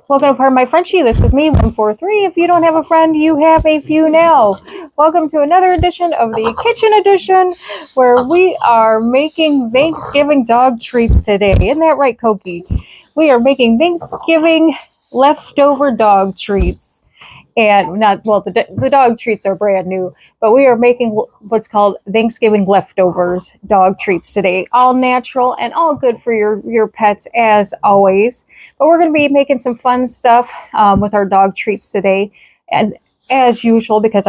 Welcome to Part of My Frenchie. This is me, 143. If you don't have a friend, you have a few now. Welcome to another edition of the Kitchen Edition, where we are making Thanksgiving dog treats today. Isn't that right, Koki? We are making Thanksgiving leftover dog treats. And not, well, the dog treats are brand new, but we are making what's called Thanksgiving leftovers dog treats today. All natural and all good for your pets, as always. But we're going to be making some fun stuff with our dog treats today. And as usual, because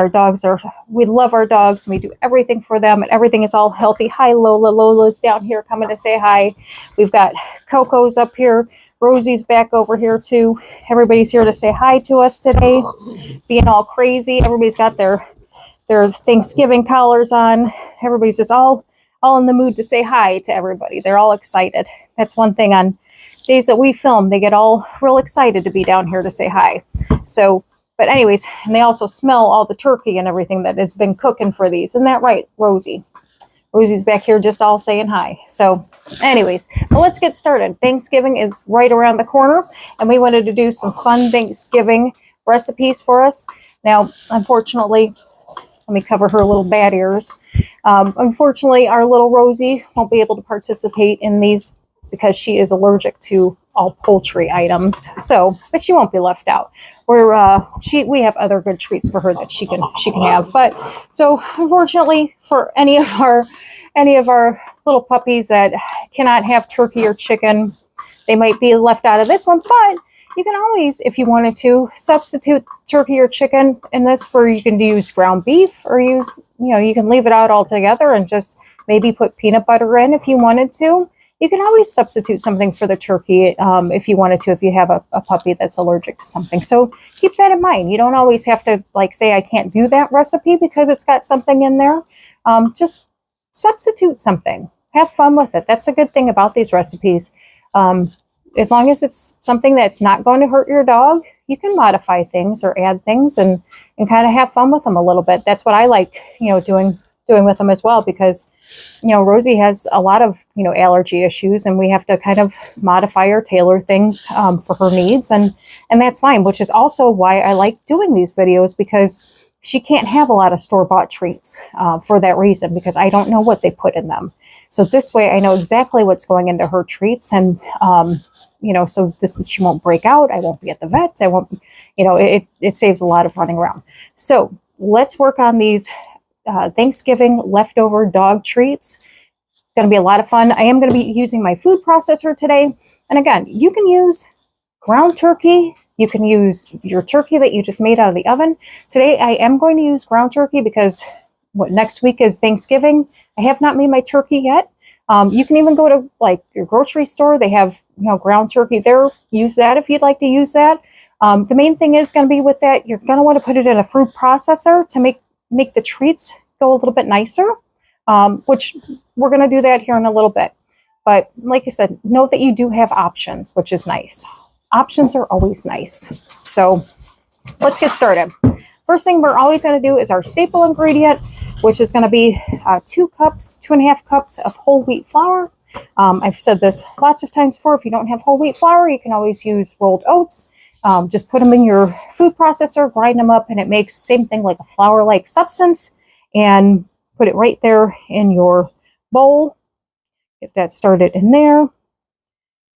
we love our dogs and we do everything for them and everything is all healthy. Hi, Lola. Lola's down here coming to say hi. We've got Coco's up here. Rosie's back over here too. Everybody's here to say hi to us today, being all crazy. Everybody's got their Thanksgiving collars on. Everybody's just all in the mood to say hi to everybody. They're all excited. That's one thing on days that we film. They get all real excited to be down here to say hi. So, but anyways, and they also smell all the turkey and everything that has been cooking for these. Isn't that right, Rosie? Rosie's back here just all saying hi. So anyways, well, let's get started. Thanksgiving is right around the corner, and we wanted to do some fun Thanksgiving recipes for us. Now, unfortunately, let me cover her little bad ears. Unfortunately, our little Rosie won't be able to participate in these because she is allergic to all poultry items. So, but she won't be left out. We have other good treats for her that she can have. But so unfortunately for any of our little puppies that cannot have turkey or chicken, they might be left out of this one. But you can always, if you wanted to, substitute turkey or chicken in this you can use ground beef or you can leave it out altogether and just maybe put peanut butter in if you wanted to. You can always substitute something for the turkey if you wanted to, if you have a puppy that's allergic to something. So keep that in mind. You don't always have to say, I can't do that recipe because it's got something in there. Just substitute something. Have fun with it. That's a good thing about these recipes. As long as it's something that's not going to hurt your dog, you can modify things or add things and kind of have fun with them a little bit. That's what I like, doing with them as well, because Rosie has a lot of allergy issues, and we have to kind of modify or tailor things for her needs, and that's fine, which is also why I like doing these videos, because she can't have a lot of store-bought treats for that reason, because I don't know what they put in them. So this way I know exactly what's going into her treats, and so she won't break out. I won't be at the vet. I won't, it saves a lot of running around. So let's work on these Thanksgiving leftover dog treats. It's going to be a lot of fun. I am going to be using my food processor today. And again, you can use ground turkey. You can use your turkey that you just made out of the oven. Today, I am going to use ground turkey because next week is Thanksgiving. I have not made my turkey yet. You can even go to your grocery store. They have ground turkey there. Use that if you'd like to use that. The main thing is going to be with that, you're going to want to put it in a food processor to make the treats go a little bit nicer, which we're going to do that here in a little bit. But like I said, know that you do have options, which is nice. Options are always nice. So let's get started. First thing we're always going to do is our staple ingredient, which is going to be 2.5 cups of whole wheat flour. I've said this lots of times before. If you don't have whole wheat flour, you can always use rolled oats. Just put them in your food processor, grind them up, and it makes the same thing, like a flour-like substance, and put it right there in your bowl. Get that started in there.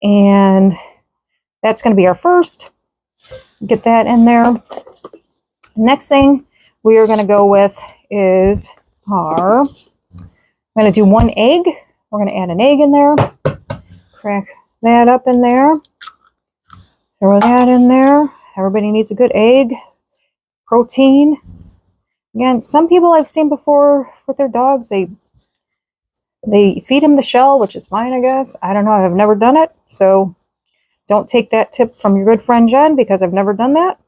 And that's going to be our first. Get that in there. Next thing we are going to go with is I'm going to do 1 egg. We're going to add an egg in there. Crack that up in there. Throw that in there. Everybody needs a good egg. Protein. Again, some people I've seen before with their dogs, they feed them the shell, which is fine, I guess. I don't know. I've never done it. So don't take that tip from your good friend Jen, because I've never done that.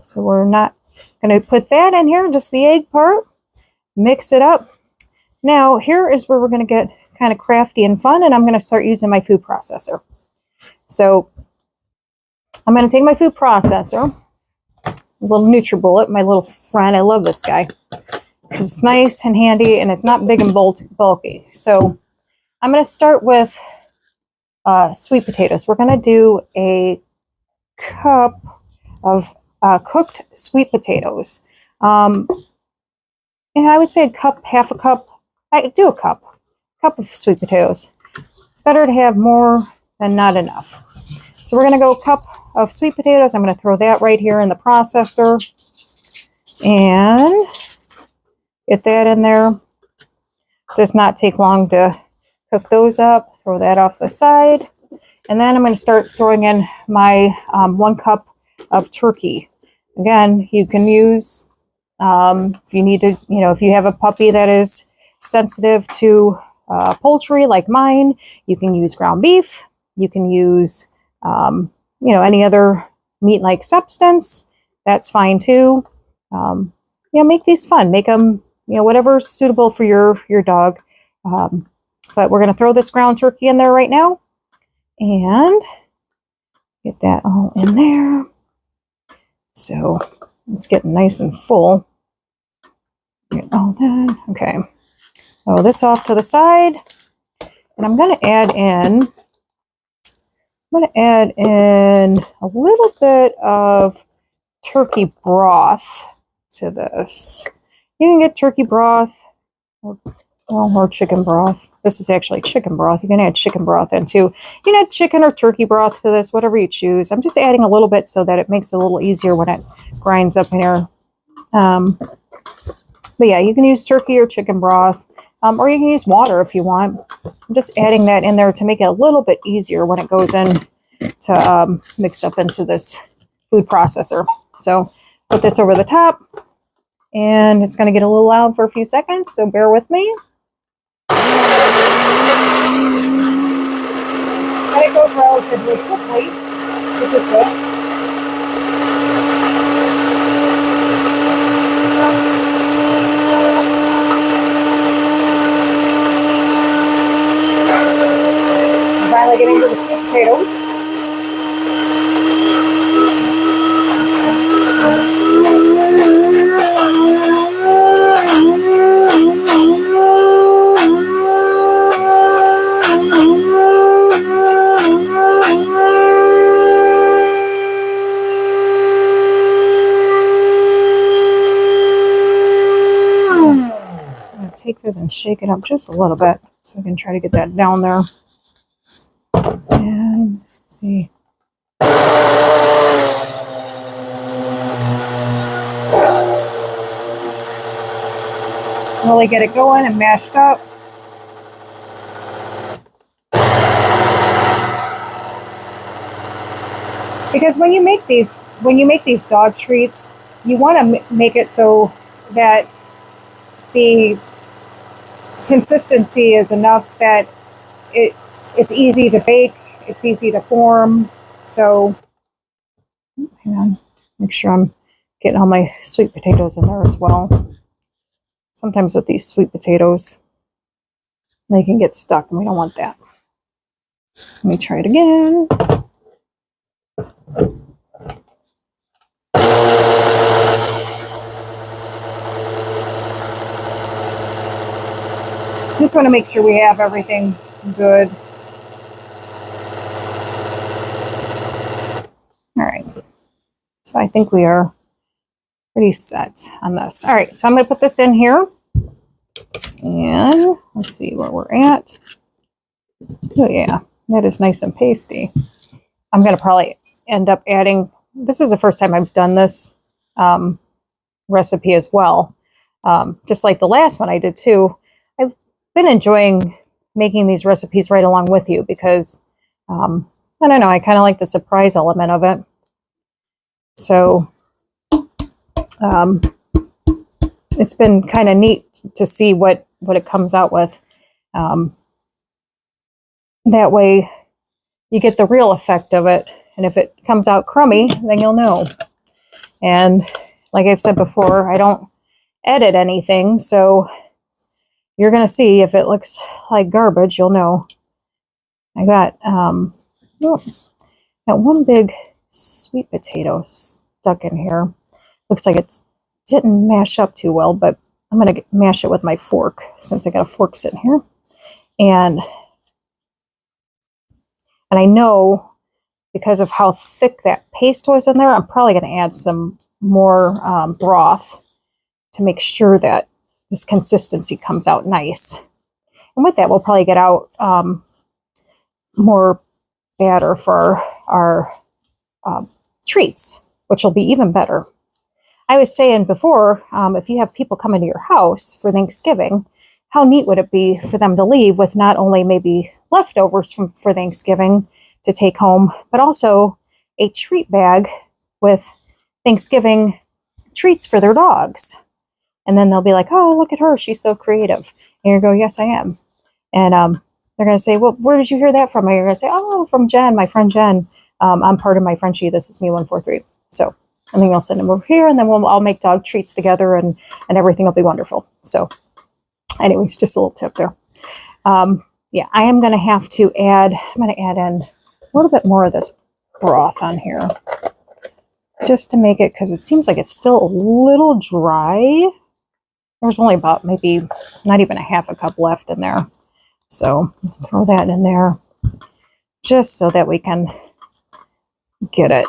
So we're not going to put that in here, just the egg part. Mix it up. Now, here is where we're going to get kind of crafty and fun, and I'm going to start using my food processor. So I'm going to take my food processor, a little NutriBullet, my little friend. I love this guy because it's nice and handy, and it's not big and bulky. So I'm going to start with sweet potatoes. We're going to do a cup of cooked sweet potatoes. And I would say a cup, half a cup. I do a cup of sweet potatoes. Better to have more than not enough. So we're going to go a cup of sweet potatoes. I'm going to throw that right here in the processor and get that in there. Does not take long to cook those up. Throw that off the side. And then I'm going to start throwing in my 1 cup of turkey. Again, you can use, if you need to, if you have a puppy that is sensitive to poultry like mine, you can use ground beef. You can use, any other meat-like substance. That's fine too. Make these fun. Make them, whatever's suitable for your dog. But we're going to throw this ground turkey in there right now. And get that all in there. So it's getting nice and full. Get all that. Okay. Throw this off to the side. And I'm going to add in a little bit of turkey broth to this. You can get turkey broth or chicken broth. This is actually chicken broth. You can add chicken broth in too. You can add chicken or turkey broth to this, whatever you choose. I'm just adding a little bit so that it makes it a little easier when it grinds up in here. But yeah, you can use turkey or chicken broth, or you can use water if you want. I'm just adding that in there to make it a little bit easier when it goes in to mix up into this food processor. So put this over the top, and it's going to get a little loud for a few seconds, so bear with me. And it goes relatively quickly, which is good. I'm finally getting to the sweet potatoes. Take this and shake it up just a little bit so we can try to get that down there. And let's see. Really get it going and mashed up. Because when you make these dog treats, you want to make it so that the consistency is enough that it's easy to bake, it's easy to form. So hang on, make sure I'm getting all my sweet potatoes in there as well. Sometimes with these sweet potatoes, they can get stuck and we don't want that. Let me try it again. Just want to make sure we have everything good. All right. So I think we are pretty set on this. All right. So I'm going to put this in here. And let's see where we're at. Oh, yeah. That is nice and pasty. I'm going to probably end up adding, this is the first time I've done this recipe as well. Just like the last one I did too. I've been enjoying making these recipes right along with you because, I don't know, I kind of like the surprise element of it. So it's been kind of neat to see what it comes out with. That way you get the real effect of it. And if it comes out crummy, then you'll know. And like I've said before, I don't edit anything. So you're going to see if it looks like garbage, you'll know. I got one big sweet potato stuck in here. Looks like it didn't mash up too well, but I'm going to mash it with my fork since I got a fork sitting here. And I know because of how thick that paste was in there, I'm probably going to add some more broth to make sure that this consistency comes out nice. And with that, we'll probably get out more batter for our treats, which will be even better. I was saying before, if you have people come into your house for Thanksgiving, how neat would it be for them to leave with not only maybe leftovers for Thanksgiving to take home, but also a treat bag with Thanksgiving treats for their dogs. And then they'll be like, oh, look at her. She's so creative. And you go, yes, I am. And they're going to say, well, where did you hear that from? And you're going to say, oh, from Jen, my friend Jen. I'm part of my Frenchie. This is me 143. So, and then I'll send them over here, and then I'll make dog treats together, and everything will be wonderful. So, anyways, just a little tip there. Yeah, I am going to have to add, I'm going to add in a little bit more of this broth on here, just to make it, because it seems like it's still a little dry. There's only about maybe not even a half a cup left in there. So throw that in there just so that we can get it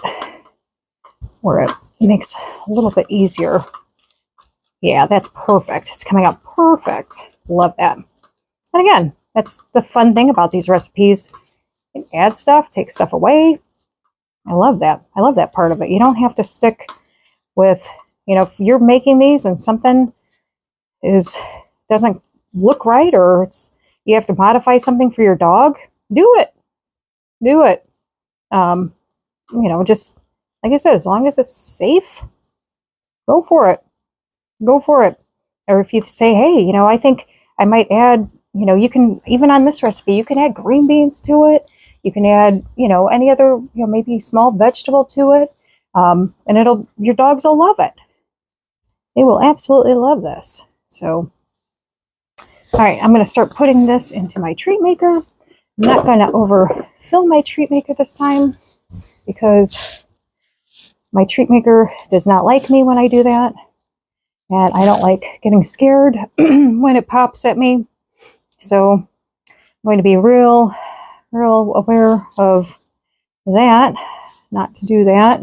where it makes a little bit easier. Yeah, that's perfect. It's coming out perfect. Love that. And again, that's the fun thing about these recipes. You can add stuff, take stuff away. I love that. I love that part of it. You don't have to stick with, you know, if you're making these and something doesn't look right, or you have to modify something for your dog, do it. Do it. You know, just like I said, as long as it's safe, go for it. Go for it. Or if you say, hey, you know, I think I might add, you know, you can, even on this recipe, you can add green beans to it. You can add, you know, any other, you know, maybe small vegetable to it. And your dogs will love it. They will absolutely love this. So, all right, I'm going to start putting this into my treat maker. I'm not going to overfill my treat maker this time, because my treat maker does not like me when I do that. And I don't like getting scared when it pops at me. So I'm going to be real aware of that, not to do that.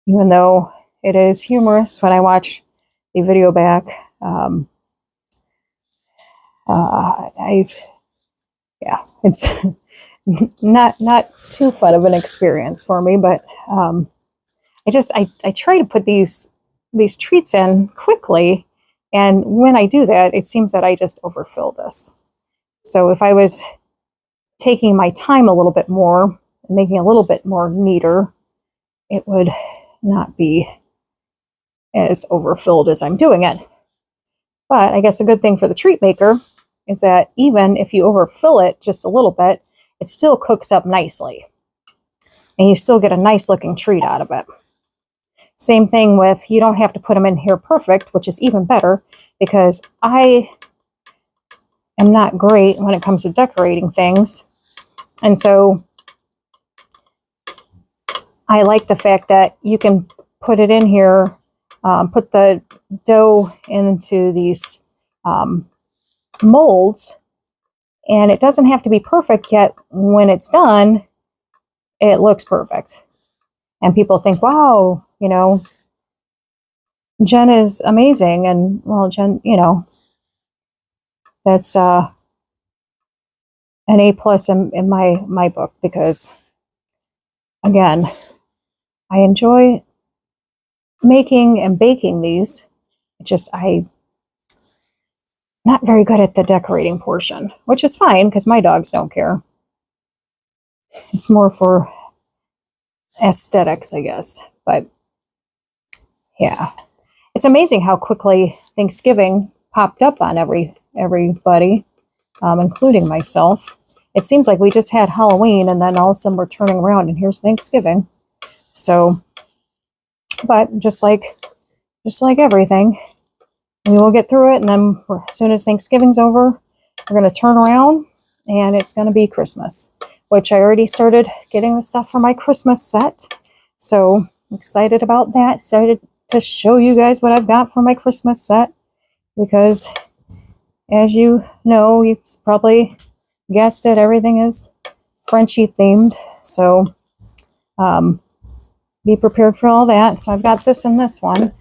Even though it is humorous when I watch the video back. It's not too fun of an experience for me, but I try to put these treats in quickly, and when I do that, it seems that I just overfill this. So if I was taking my time a little bit more, making a little bit more neater, it would not be as overfilled as I'm doing it. But I guess the good thing for the treat maker is that even if you overfill it just a little bit, it still cooks up nicely. And you still get a nice looking treat out of it. Same thing with, you don't have to put them in here perfect, which is even better, because I am not great when it comes to decorating things. And so I like the fact that you can put it in here, put the dough into these molds, and it doesn't have to be perfect, yet when it's done, it looks perfect. And people think, wow, you know, Jen is amazing. And well, Jen, you know, that's an A+ in my book, because again, I enjoy making and baking these. I'm not very good at the decorating portion, which is fine because my dogs don't care. It's more for aesthetics, I guess. But yeah, it's amazing how quickly Thanksgiving popped up on everybody, including myself. It seems like we just had Halloween, and then all of a sudden we're turning around and here's Thanksgiving. So, but just like everything, we will get through it, and then as soon as Thanksgiving's over, we're going to turn around and it's going to be Christmas, which I already started getting the stuff for my Christmas set. So I'm excited about that. Excited to show you guys what I've got for my Christmas set, because as you know, you've probably guessed it, everything is Frenchie themed. So be prepared for all that. So I've got this and this one, and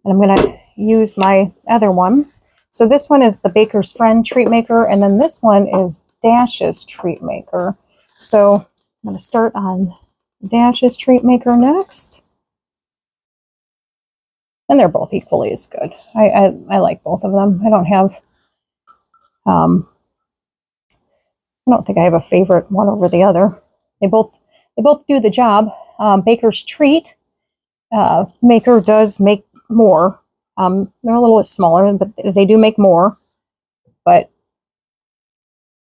I'm going to use my other one. So this one is the Baker's Friend Treat Maker, and then this one is Dash's Treat Maker. So I'm going to start on Dash's Treat Maker next. And they're both equally as good. I like both of them. I don't have, I don't think I have a favorite one over the other. They both do the job. Baker's Treat Maker does make more. They're a little bit smaller, but they do make more. But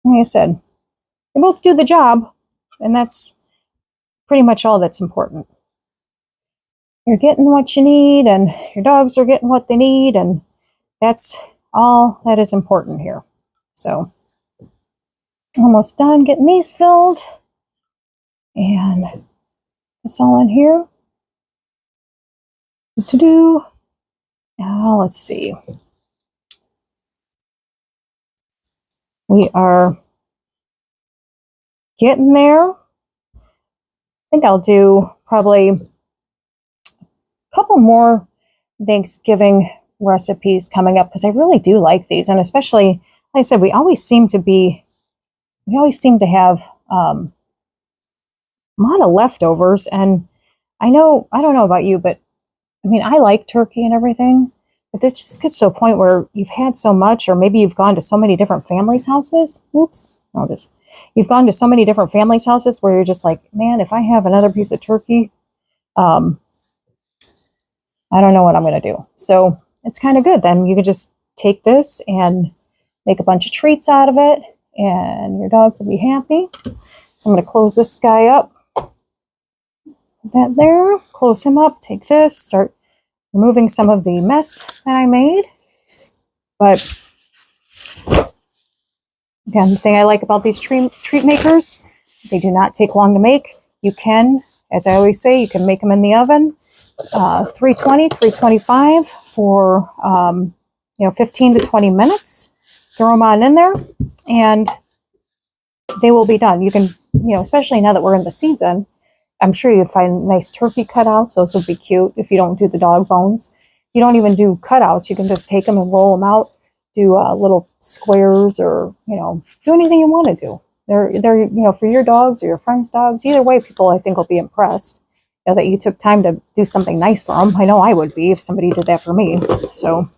like I said, they both do the job, and that's pretty much all that's important. You're getting what you need, and your dogs are getting what they need, and that's all that is important here. So, almost done getting these filled, and it's all in here. What to do? Now, let's see. We are getting there. I think I'll do probably a couple more Thanksgiving recipes coming up because I really do like these, and especially, like I said, we always seem to have a lot of leftovers. And I don't know about you, but I mean, I like turkey and everything, but it just gets to a point where you've had so much, or maybe you've gone to so many different families' houses. You've gone to so many different families' houses where you're just like, man, if I have another piece of turkey, I don't know what I'm going to do. So it's kind of good. Then you can just take this and make a bunch of treats out of it, and your dogs will be happy. So I'm going to close this guy up. Put that there. Close him up. Take this. Start removing some of the mess that I made. But again, the thing I like about these treat makers, they do not take long to make. You can, as I always say, you can make them in the oven. 320, 325 for 15 to 20 minutes. Throw them on in there, and they will be done. You can, especially now that we're in the season, I'm sure you'd find nice turkey cutouts. Those would be cute if you don't do the dog bones. You don't even do cutouts. You can just take them and roll them out, do little squares, or do anything you want to do. They're for your dogs or your friends' dogs. Either way, people I think will be impressed that you took time to do something nice for them. I know I would be if somebody did that for me. So,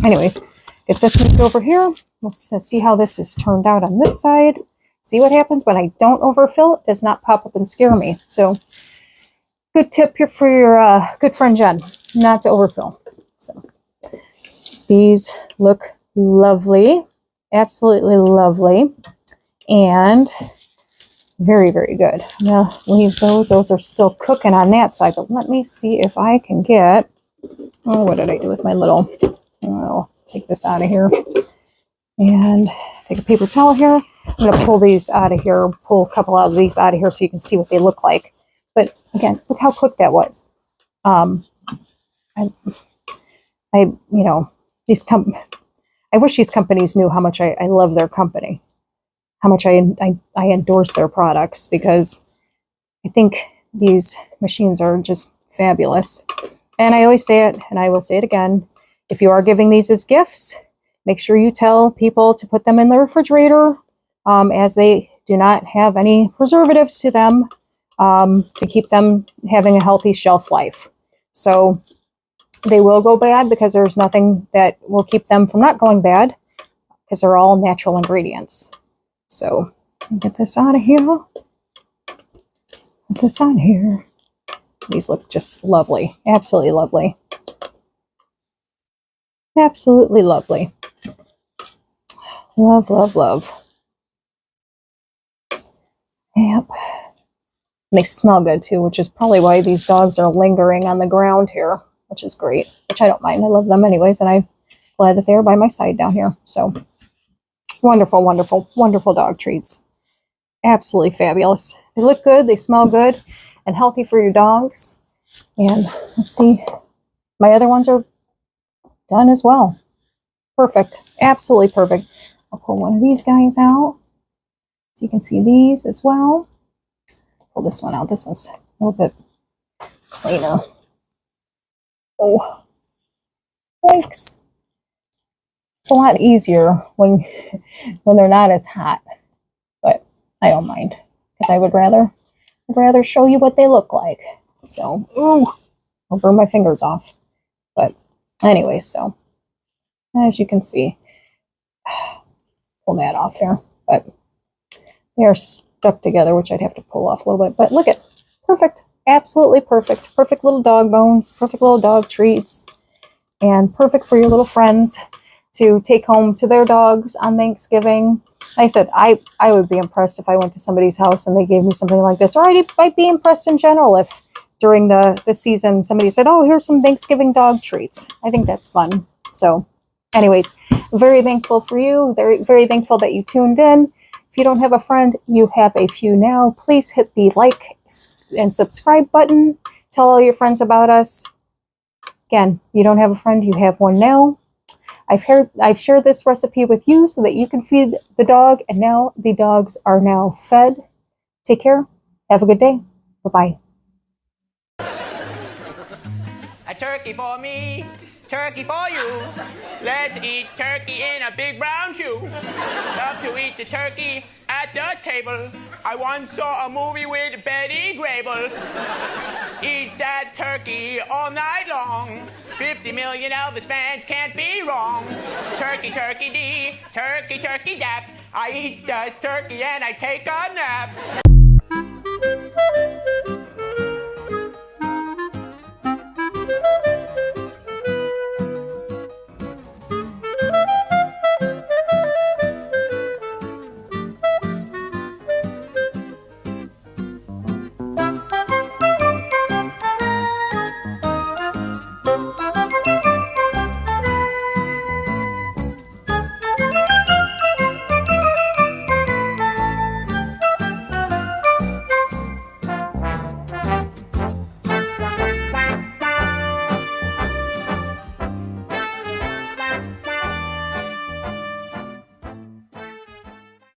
anyways, get this moved over here. We'll see how this is turned out on this side. See what happens when I don't overfill. It does not pop up and scare me. So, good tip here for your good friend Jen, not to overfill. So, these look lovely, absolutely lovely, and very, very good. I'm going to leave those. Those are still cooking on that side, but let me see if I can get, what did I do with my little, take this out of here and take a paper towel here. I'm going to pull these out of here, pull a couple of these out of here so you can see what they look like. But again, look how quick that was. I wish these companies knew how much I love their company, how much I endorse their products, because I think these machines are just fabulous. And I always say it, and I will say it again, if you are giving these as gifts, make sure you tell people to put them in the refrigerator, as they do not have any preservatives to them, to keep them having a healthy shelf life. So they will go bad because there's nothing that will keep them from not going bad, because they're all natural ingredients. So get this out of here. Put this on here. These look just lovely. Absolutely lovely. Absolutely lovely. Love, love, love. Yep. And they smell good too, which is probably why these dogs are lingering on the ground here, which is great, which I don't mind. I love them anyways, and I'm glad that they're by my side down here. So wonderful, wonderful, wonderful dog treats. Absolutely fabulous. They look good, they smell good, and healthy for your dogs. And let's see, my other ones are done as well. Perfect. Absolutely perfect. I'll pull one of these guys out so you can see these as well. Pull pull this one out. This one's a little bit cleaner. Oh, thanks. It's a lot easier when they're not as hot, but I don't mind because I would rather show you what they look like. So, ooh, I'll burn my fingers off. But anyway, so as you can see, pull that off there. But they are stuck together, which I'd have to pull off a little bit. But look at, perfect, absolutely perfect. Perfect little dog bones, perfect little dog treats, and perfect for your little friends to take home to their dogs on Thanksgiving. Like I said, I would be impressed if I went to somebody's house and they gave me something like this. Or I'd be impressed in general if during the season somebody said, oh, here's some Thanksgiving dog treats. I think that's fun. So anyways, very thankful for you. Very, very thankful that you tuned in. If you don't have a friend, you have a few now. Please hit the like and subscribe button. Tell all your friends about us. Again, you don't have a friend, you have one now. I've shared this recipe with you so that you can feed the dog, and now the dogs are now fed. Take care. Have a good day. Bye-bye. A turkey for me, turkey for you. Let's eat turkey in a big brown shoe. Love to eat the turkey at the table. I once saw a movie with Betty Grable. Eat that turkey all night long. 50 million Elvis fans can't be wrong. Turkey, turkey dee, turkey, turkey dap. I eat the turkey and I take a nap.